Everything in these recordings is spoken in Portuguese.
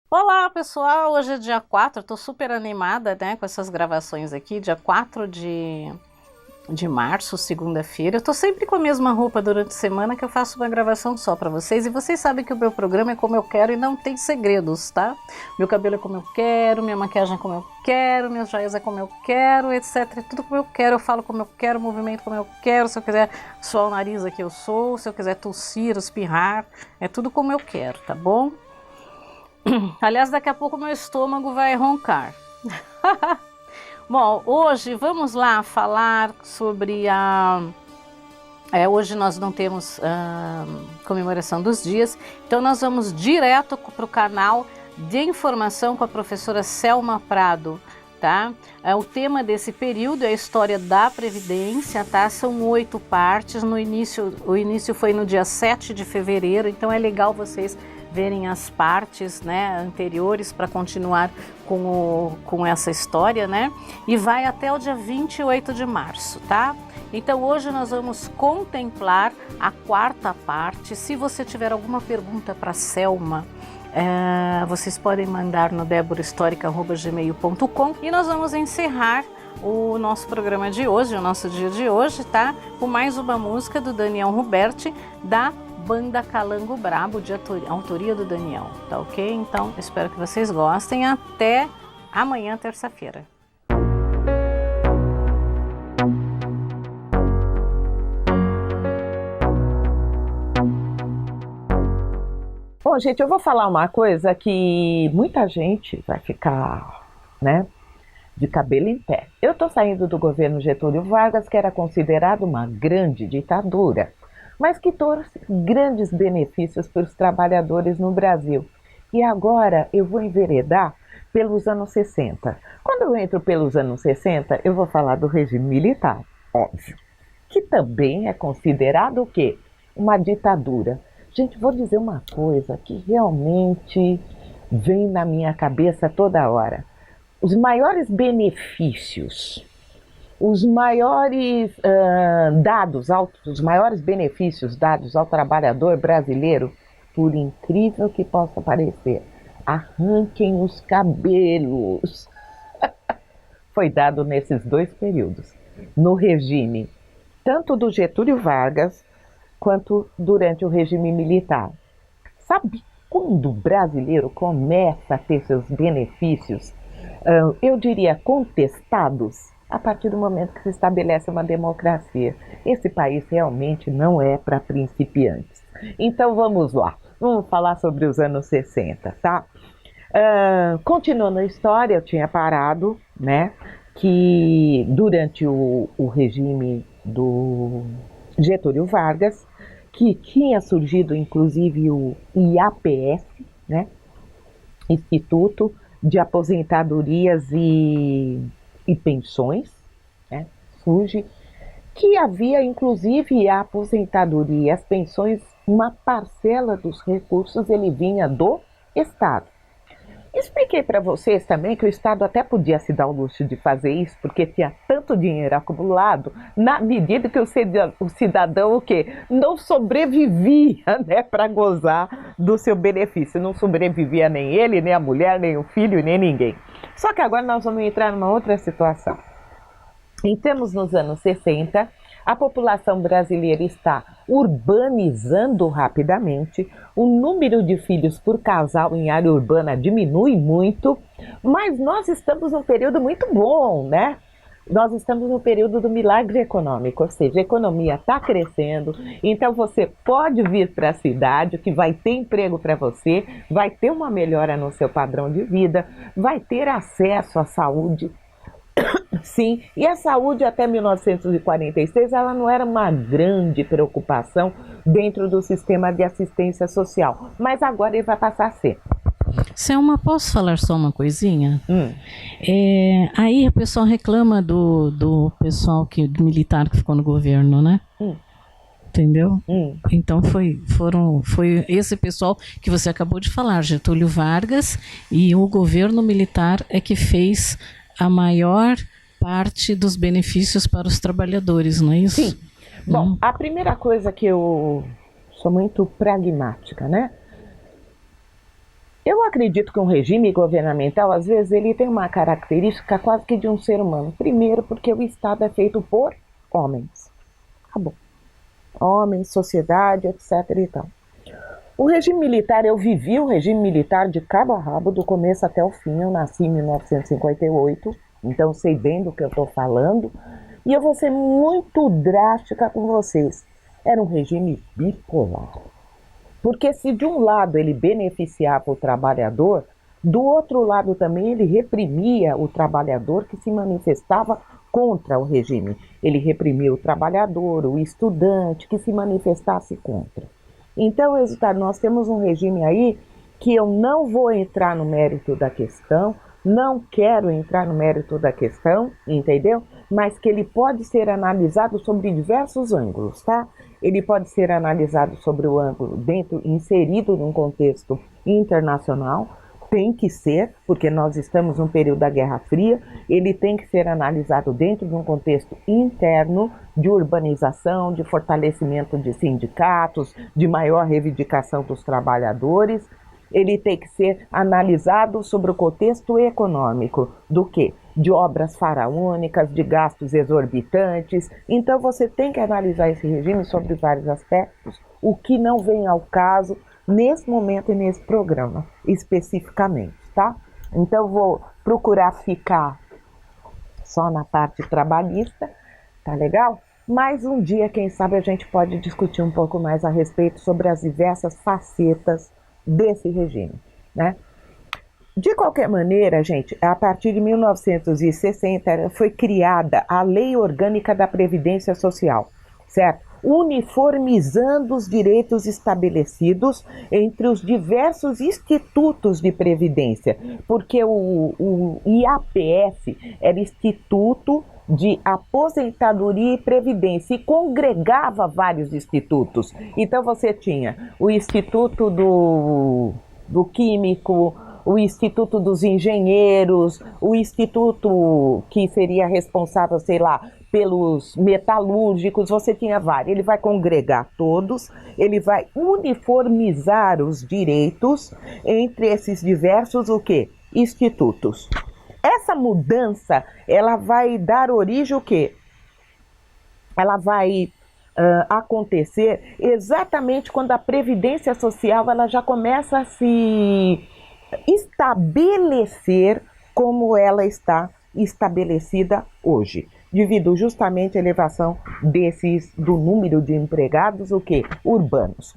Olá, pessoal! Hoje é dia 4. Eu tô super animada, né, com essas gravações aqui, dia 4 de março, segunda-feira. Eu tô sempre com a mesma roupa durante a semana que eu faço uma gravação só para vocês. E vocês sabem que o meu programa é como eu quero e não tem segredos, tá? Meu cabelo é como eu quero, minha maquiagem é como eu quero, minhas joias é como eu quero, etc. É tudo como eu quero, eu falo como eu quero, movimento como eu quero. Se eu quiser suar o nariz aqui eu sou, se eu quiser tossir, espirrar, é tudo como eu quero, tá bom? Aliás, daqui a pouco meu estômago vai roncar. Bom, hoje vamos lá falar sobre a. Hoje nós não temos comemoração dos dias, então nós vamos direto para o canal de informação com a professora Selma Prado, tá? O tema desse período é a história da Previdência, tá? São 8 partes. O início foi no dia 7 de fevereiro, então é legal vocês verem as partes, né, anteriores para continuar com essa história, né? E vai até o dia 28 de março, tá? Então hoje nós vamos contemplar a 4ª parte. Se você tiver alguma pergunta para Selma, vocês podem mandar no deborahistorica@gmail.com e nós vamos encerrar o nosso programa de hoje, o nosso dia de hoje, tá? Com mais uma música do Daniel Ruberti, da Banda Calango Brabo, de autoria do Daniel, tá ok? Então, espero que vocês gostem. Até amanhã, terça-feira. Bom, gente, eu vou falar uma coisa que muita gente vai ficar, né, de cabelo em pé. Eu estou saindo do governo Getúlio Vargas, que era considerado uma grande ditadura, mas que trouxe grandes benefícios para os trabalhadores no Brasil. E agora eu vou enveredar pelos anos 60. Quando eu entro pelos anos 60, eu vou falar do regime militar, óbvio, que também é considerado o quê? Uma ditadura. Gente, vou dizer uma coisa que realmente vem na minha cabeça toda hora. Os maiores benefícios, os maiores os maiores benefícios dados ao trabalhador brasileiro, por incrível que possa parecer, arranquem os cabelos, foi dado nesses 2 períodos, no regime tanto do Getúlio Vargas quanto durante o regime militar. Sabe quando o brasileiro começa a ter seus benefícios, eu diria, contestados? A partir do momento que se estabelece uma democracia. Esse país realmente não é para principiantes. Então vamos lá, vamos falar sobre os anos 60, tá? Continuando a história, eu tinha parado, né, que durante o regime do Getúlio Vargas, que tinha surgido inclusive o IAPS, né, Instituto de Aposentadorias e Pensões, né, surge, que havia inclusive a aposentadoria e as pensões, uma parcela dos recursos ele vinha do Estado. Expliquei para vocês também que o Estado até podia se dar o luxo de fazer isso, porque tinha tanto dinheiro acumulado, na medida que o cidadão o quê? Não sobrevivia, né, para gozar do seu benefício. Não sobrevivia nem ele, nem a mulher, nem o filho, nem ninguém. Só que agora nós vamos entrar numa outra situação. Estamos nos anos 60, a população brasileira está urbanizando rapidamente, o número de filhos por casal em área urbana diminui muito, mas nós estamos num período muito bom, né? Nós estamos no período do milagre econômico, ou seja, a economia está crescendo, então você pode vir para a cidade, que vai ter emprego para você, vai ter uma melhora no seu padrão de vida, vai ter acesso à saúde. Sim, e a saúde até 1946 ela não era uma grande preocupação dentro do sistema de assistência social, mas agora ele vai passar a ser. Selma, posso falar só uma coisinha? Aí o pessoal reclama do pessoal do militar que ficou no governo, né? Entendeu? Então foi esse pessoal que você acabou de falar, Getúlio Vargas, e o governo militar é que fez a maior parte dos benefícios para os trabalhadores, não é isso? Sim. Bom, a primeira coisa que eu sou muito pragmática, né? Eu acredito que um regime governamental, às vezes, ele tem uma característica quase que de um ser humano. Primeiro, porque o Estado é feito por homens. Acabou. Homens, sociedade, etc. e tal. O regime militar, eu vivi o regime militar de cabo a rabo, do começo até o fim. Eu nasci em 1958, então sei bem do que eu estou falando. E eu vou ser muito drástica com vocês. Era um regime bipolar. Porque se de um lado ele beneficiava o trabalhador, do outro lado também ele reprimia o trabalhador que se manifestava contra o regime. Ele reprimia o trabalhador, o estudante que se manifestasse contra. Então, resultado, nós temos um regime aí que eu não vou entrar no mérito da questão, não quero entrar no mérito da questão, entendeu? Mas que ele pode ser analisado sobre diversos ângulos, tá? Ele pode ser analisado sobre o ângulo inserido num contexto internacional, tem que ser, porque nós estamos num período da Guerra Fria, ele tem que ser analisado dentro de um contexto interno de urbanização, de fortalecimento de sindicatos, de maior reivindicação dos trabalhadores. Ele tem que ser analisado sobre o contexto econômico do quê? De obras faraônicas, de gastos exorbitantes. Então você tem que analisar esse regime sobre vários aspectos, o que não vem ao caso nesse momento e nesse programa, especificamente, tá? Então vou procurar ficar só na parte trabalhista, tá legal? Mas um dia, quem sabe, a gente pode discutir um pouco mais a respeito sobre as diversas facetas desse regime, né? De qualquer maneira, gente, a partir de 1960 foi criada a Lei Orgânica da Previdência Social, certo? Uniformizando os direitos estabelecidos entre os diversos institutos de previdência, porque o IAPF era Instituto de Aposentadoria e Previdência e congregava vários institutos. Então você tinha o Instituto do Químico, o Instituto dos Engenheiros, o Instituto que seria responsável, sei lá, pelos metalúrgicos, você tinha vários. Ele vai congregar todos, ele vai uniformizar os direitos entre esses diversos, o quê? Institutos. Essa mudança, ela vai dar origem o quê? Ela vai acontecer exatamente quando a Previdência Social ela já começa a se estabelecer como ela está estabelecida hoje, devido justamente à elevação do número de empregados, o quê? Urbanos.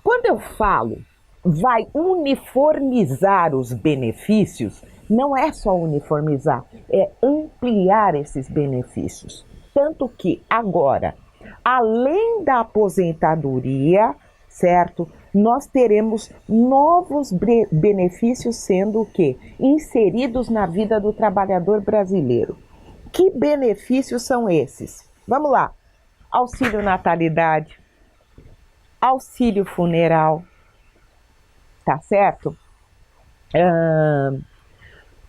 Quando eu falo vai uniformizar os benefícios, não é só uniformizar, é ampliar esses benefícios. Tanto que agora, além da aposentadoria, certo? Nós teremos novos benefícios sendo o quê? Inseridos na vida do trabalhador brasileiro. Que benefícios são esses? Vamos lá. Auxílio natalidade, auxílio funeral, tá certo?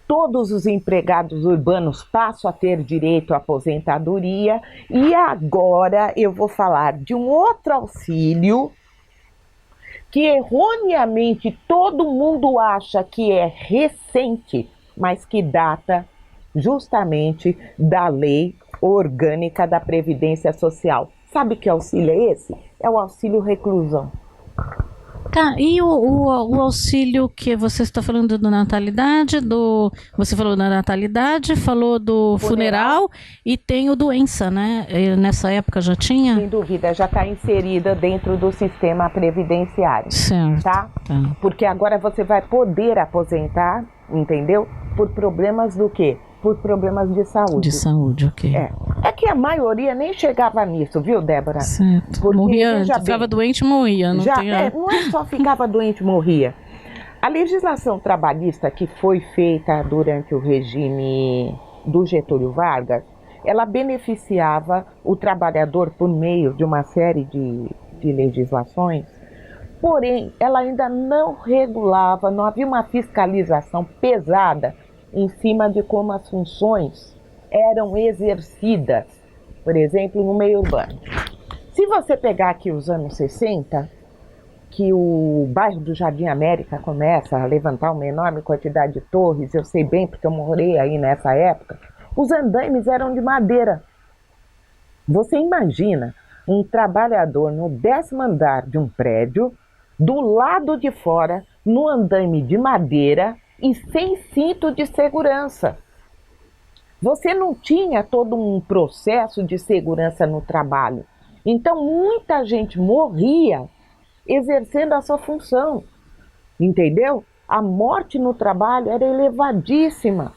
Todos os empregados urbanos passam a ter direito à aposentadoria e agora eu vou falar de um outro auxílio que erroneamente todo mundo acha que é recente, mas que data justamente da Lei Orgânica da Previdência Social. Sabe que auxílio é esse? É o auxílio reclusão. Tá, e o auxílio que você está falando da natalidade, você falou da natalidade, falou do funeral e tem o doença, né? Nessa época já tinha? Sem dúvida, já está inserida dentro do sistema previdenciário. Certo. Tá? Porque agora você vai poder aposentar, entendeu? Por problemas do quê? Por problemas de saúde. De saúde, ok. É que a maioria nem chegava nisso, viu, Débora? Certo. Porque, morria, ficava doente e morria. Não é só ficava doente e morria. A legislação trabalhista que foi feita durante o regime do Getúlio Vargas, ela beneficiava o trabalhador por meio de uma série de legislações, porém, ela ainda não regulava, não havia uma fiscalização pesada em cima de como as funções eram exercidas, por exemplo, no meio urbano. Se você pegar aqui os anos 60, que o bairro do Jardim América começa a levantar uma enorme quantidade de torres, eu sei bem porque eu morei aí nessa época, os andaimes eram de madeira. Você imagina um trabalhador no 10º andar de um prédio, do lado de fora, no andaime de madeira e sem cinto de segurança. Você não tinha todo um processo de segurança no trabalho. Então, muita gente morria exercendo a sua função, entendeu? A morte no trabalho era elevadíssima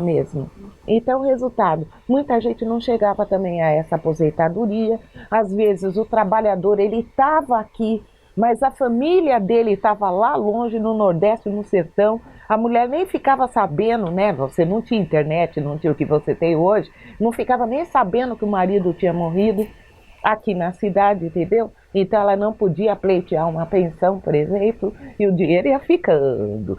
mesmo. Então, resultado, muita gente não chegava também a essa aposentadoria. Às vezes, o trabalhador, ele estava aqui, mas a família dele estava lá longe, no Nordeste, no sertão. A mulher nem ficava sabendo, né? Você não tinha internet, não tinha o que você tem hoje, não ficava nem sabendo que o marido tinha morrido aqui na cidade, entendeu? Então ela não podia pleitear uma pensão, por exemplo, e o dinheiro ia ficando,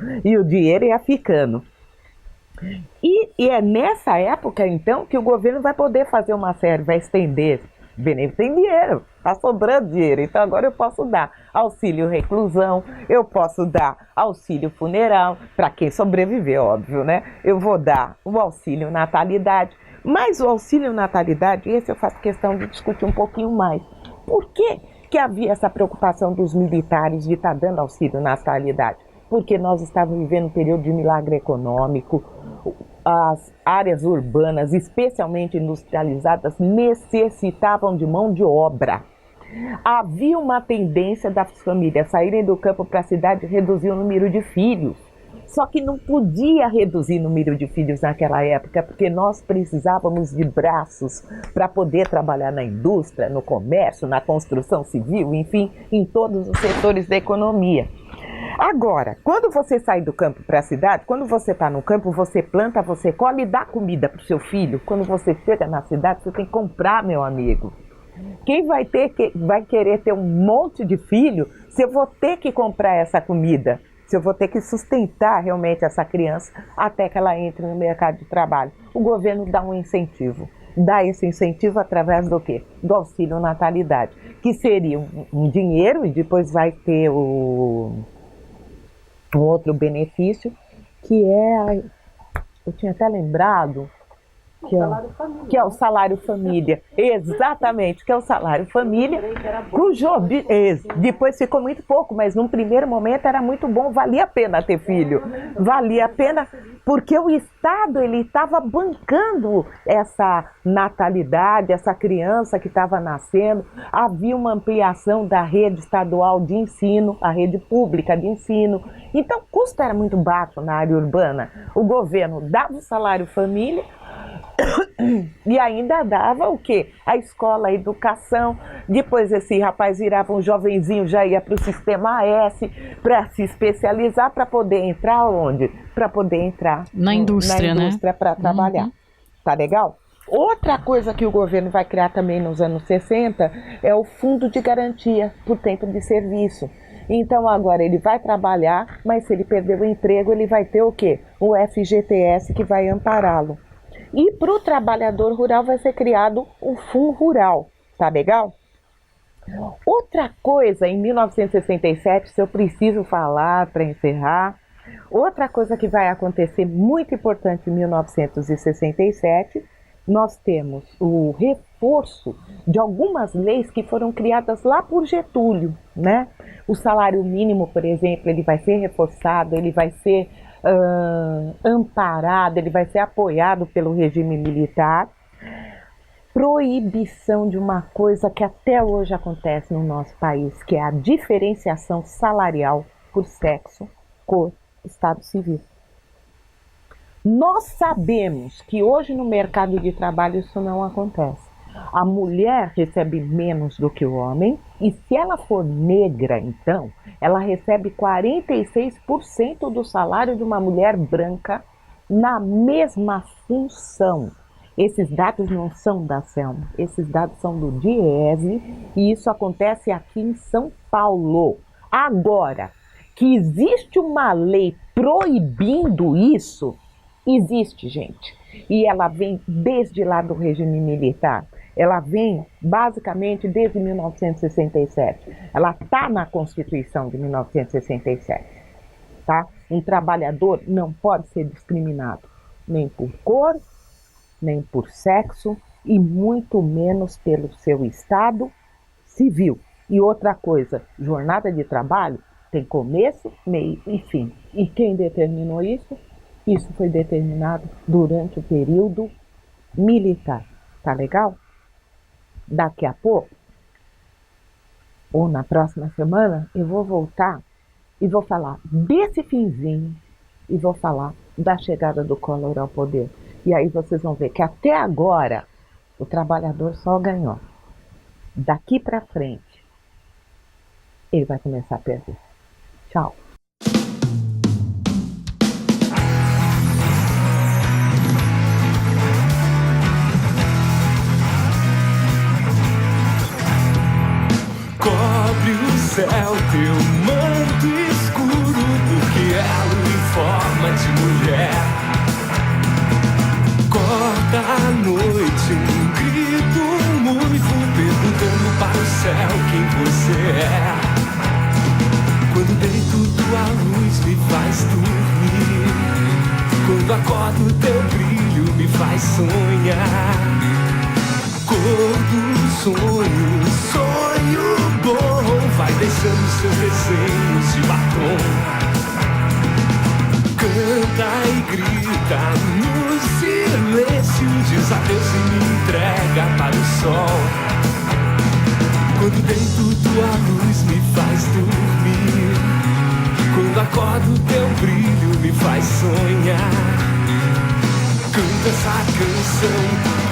E é nessa época, então, que o governo vai poder fazer uma série, vai estender. Benê tem dinheiro, está sobrando dinheiro, então agora eu posso dar auxílio reclusão, eu posso dar auxílio funeral, para quem sobreviver, óbvio, né? Eu vou dar o auxílio natalidade, mas o auxílio natalidade, esse eu faço questão de discutir um pouquinho mais. Por que havia essa preocupação dos militares de estar dando auxílio natalidade? Porque nós estávamos vivendo um período de milagre econômico, as áreas urbanas, especialmente industrializadas, necessitavam de mão de obra. Havia uma tendência das famílias saírem do campo para a cidade e reduzir o número de filhos. Só que não podia reduzir o número de filhos naquela época, porque nós precisávamos de braços para poder trabalhar na indústria, no comércio, na construção civil, enfim, em todos os setores da economia. Agora, quando você sai do campo para a cidade, quando você está no campo, você planta, você colhe e dá comida para o seu filho. Quando você chega na cidade, você tem que comprar, meu amigo. Quem vai querer ter um monte de filho, se eu vou ter que comprar essa comida, se eu vou ter que sustentar realmente essa criança até que ela entre no mercado de trabalho. O governo dá um incentivo. Dá esse incentivo através do quê? Do auxílio natalidade, que seria um dinheiro e depois vai ter um outro benefício, que é, eu tinha até lembrado, que é o salário família. Exatamente, que é o salário família, cujo depois ficou muito pouco, mas num primeiro momento era muito bom, valia a pena ter filho. Valia a pena, porque o Estado ele estava bancando essa natalidade, essa criança que estava nascendo. Havia uma ampliação da rede estadual de ensino, a rede pública de ensino. Então o custo era muito baixo na área urbana. O governo dava o salário família, e ainda dava o quê? A escola, a educação. Depois esse rapaz virava um jovenzinho, já ia para o sistema AS para se especializar, para poder entrar onde? Para poder entrar na indústria, né? Para trabalhar. Tá legal? Outra coisa que o governo vai criar também nos anos 60 é o fundo de garantia por tempo de serviço. Então agora ele vai trabalhar, mas se ele perder o emprego, ele vai ter o quê? O FGTS que vai ampará-lo. E para o trabalhador rural vai ser criado o Fundo Rural, tá legal? Outra coisa, em 1967, se eu preciso falar para encerrar, outra coisa que vai acontecer muito importante em 1967, nós temos o reforço de algumas leis que foram criadas lá por Getúlio, né? O salário mínimo, por exemplo, ele vai ser reforçado, ele vai ser amparado, ele vai ser apoiado pelo regime militar. Proibição de uma coisa que até hoje acontece no nosso país, que é a diferenciação salarial por sexo, cor, estado civil. Nós sabemos que hoje no mercado de trabalho isso não acontece. A mulher recebe menos do que o homem e se ela for negra, então, ela recebe 46% do salário de uma mulher branca na mesma função. Esses dados não são da Selma, esses dados são do DIEESE e isso acontece aqui em São Paulo. Agora, que existe uma lei proibindo isso, existe, gente. E ela vem desde lá do regime militar. ela vem basicamente desde 1967. Ela está na Constituição de 1967. Tá? Um trabalhador não pode ser discriminado, nem por cor, nem por sexo, e muito menos pelo seu estado civil. E outra coisa, jornada de trabalho tem começo, meio e fim. E quem determinou isso? Isso foi determinado durante o período militar. Tá legal? Daqui a pouco, ou na próxima semana, eu vou voltar e vou falar desse finzinho e vou falar da chegada do Collor ao poder. E aí vocês vão ver que até agora o trabalhador só ganhou. Daqui para frente, ele vai começar a perder. Tchau. Cobre o céu, teu manto escuro, porque ela em forma de mulher. Corta a noite, um grito, um uivo, perguntando para o céu quem você é. Quando deito tua luz me faz dormir, quando acordo teu brilho me faz sonhar. Cor do sonho, sonho bom, vai deixando seus desenhos de batom. Canta e grita no silêncio, diz adeus e me entrega para o sol. Quando deito tua luz me faz dormir, quando acordo teu brilho me faz sonhar. Canta essa canção,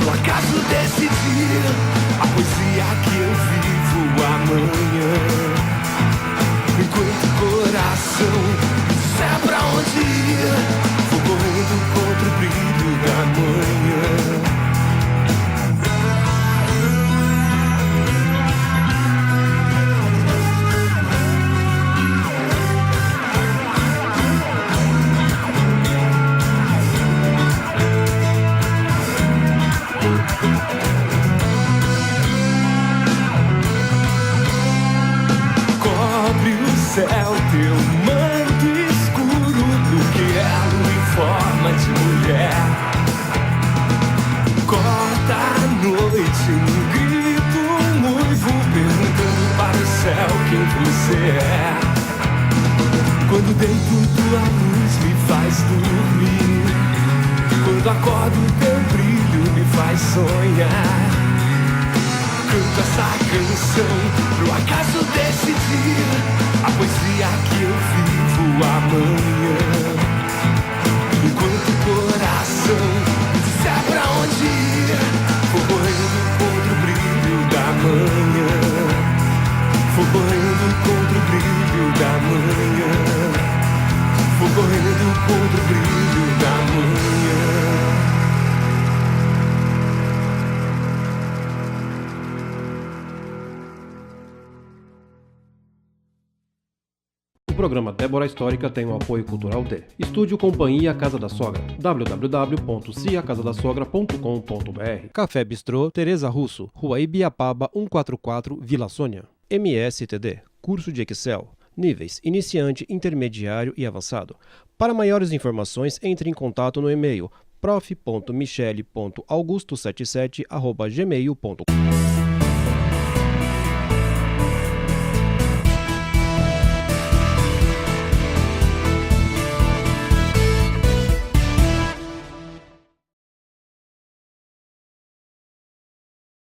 no acaso desse dia, a poesia que eu vivo amanhã. Enquanto o coração disser pra onde ir, vou correndo contra o brilho da manhã. Cobre o céu, teu manto escuro, porque ela em forma de mulher. Corta a noite, um grito, um uivo, perguntando para o céu quem você é. Quando deito tua luz me faz dormir, quando acordo teu brilho me faz sonhar. Canto essa canção pro acaso desse dia, a poesia que eu vivo amanhã. Enquanto o coração disser pra onde ir, vou correndo contra o brilho da manhã. Vou correndo contra o brilho da manhã. Vou correndo contra o brilho da manhã. O programa Débora Histórica tem o apoio cultural de Estúdio Companhia Casa da Sogra, www.ciacasadasogra.com.br. Café Bistrô Tereza Russo, Rua Ibiapaba 144, Vila Sônia. MSTD, curso de Excel, níveis iniciante, intermediário e avançado. Para maiores informações, entre em contato no e-mail prof.michele.augusto77@gmail.com.